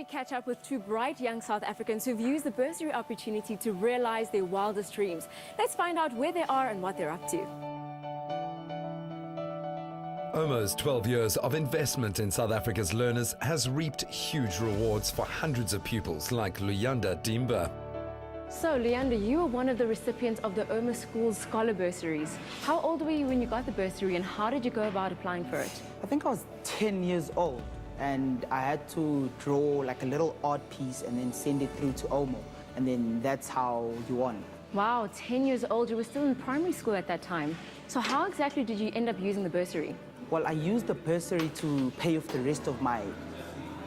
catch up with two bright young South Africans who've used the bursary opportunity to realize their wildest dreams. Let's find out where they are and what they're up to. Omo's 12 years of investment in South Africa's learners has reaped huge rewards for hundreds of pupils like Luyanda Dimba. So, Leander, you were one of the recipients of the Omo School's Scholar Bursaries. How old were you when you got the bursary and how did you go about applying for it? I think I was 10 years old and I had to draw like a little art piece and then send it through to Omo. And then that's how you won. Wow, 10 years old. You were still in primary school at that time. So how exactly did you end up using the bursary? Well, I used the bursary to pay off the rest of my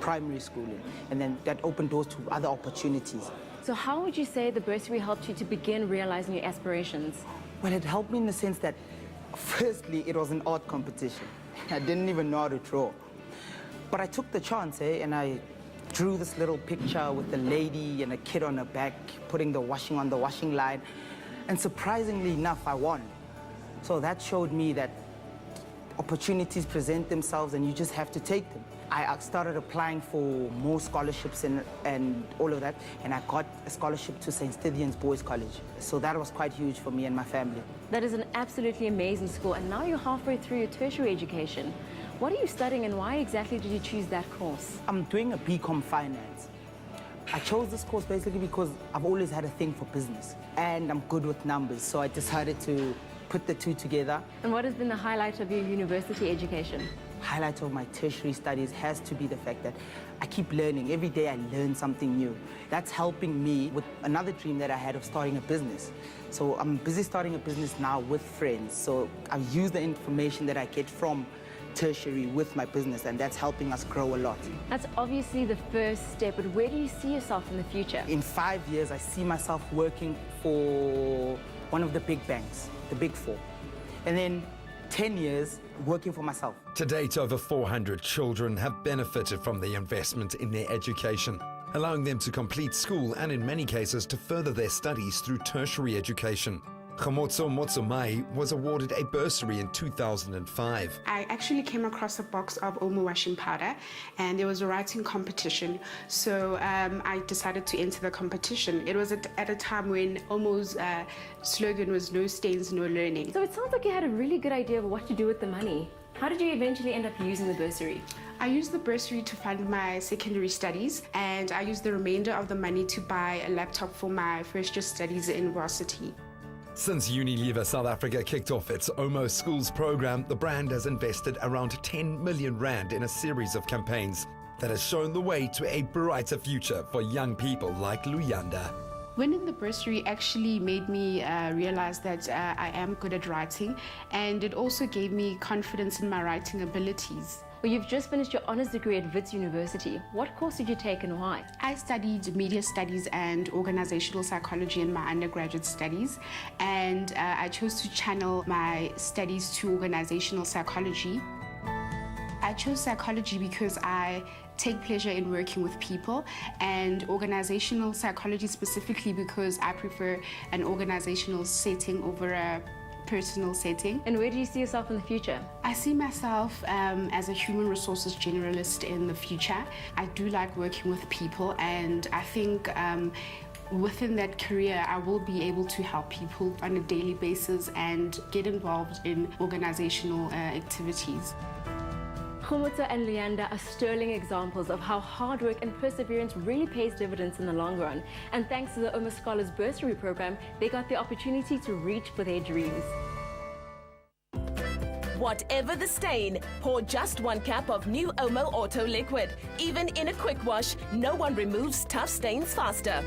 primary schooling. And then that opened doors to other opportunities. So how would you say the bursary helped you to begin realizing your aspirations? Well, it helped me in the sense that, firstly, it was an art competition. I didn't even know how to draw. But I took the chance, and I drew this little picture with a lady and a kid on her back, putting the washing on the washing line. And surprisingly enough, I won. So that showed me that opportunities present themselves and you just have to take them. I started applying for more scholarships and all of that, and I got a scholarship to St. Stithian's Boys College. So that was quite huge for me and my family. That is an absolutely amazing school, and now you're halfway through your tertiary education. What are you studying and why exactly did you choose that course? I'm doing a BCom Finance. I chose this course basically because I've always had a thing for business and I'm good with numbers, so I decided to put the two together. And what has been the highlight of your university education? Highlight of my tertiary studies has to be the fact that I keep learning. Every day I learn something new. That's helping me with another dream that I had of starting a business. So I'm busy starting a business now with friends. So I use the information that I get from tertiary with my business, and that's helping us grow a lot. That's obviously the first step, but where do you see yourself in the future? In 5 years, I see myself working for one of the big banks, the big four. And then 10 years working for myself. To date, over 400 children have benefited from the investment in their education, allowing them to complete school and in many cases to further their studies through tertiary education. Khamotso Motsomai was awarded a bursary in 2005. I actually came across a box of Omo washing powder and there was a writing competition. So I decided to enter the competition. It was at a time when Omo's slogan was no stains, no learning. So it sounds like you had a really good idea of what to do with the money. How did you eventually end up using the bursary? I used the bursary to fund my secondary studies and I used the remainder of the money to buy a laptop for my first year studies in varsity. Since Unilever South Africa kicked off its Omo Schools program, the brand has invested around 10 million rand in a series of campaigns that has shown the way to a brighter future for young people like Luyanda. Winning the bursary actually made me realize that I am good at writing, and it also gave me confidence in my writing abilities. Well, you've just finished your honours degree at Wits University. What course did you take and why? I studied media studies and organizational psychology in my undergraduate studies, and I chose to channel my studies to organizational psychology. I chose psychology because I take pleasure in working with people, and organizational psychology specifically because I prefer an organizational setting over a personal setting. And where do you see yourself in the future? I see myself as a human resources generalist in the future. I do like working with people, and I think within that career I will be able to help people on a daily basis and get involved in organizational activities. Khamotso and Luyanda are sterling examples of how hard work and perseverance really pays dividends in the long run. And thanks to the Omo Scholars Bursary Program, they got the opportunity to reach for their dreams. Whatever the stain, pour just 1 cup of new Omo Auto Liquid. Even in a quick wash, no one removes tough stains faster.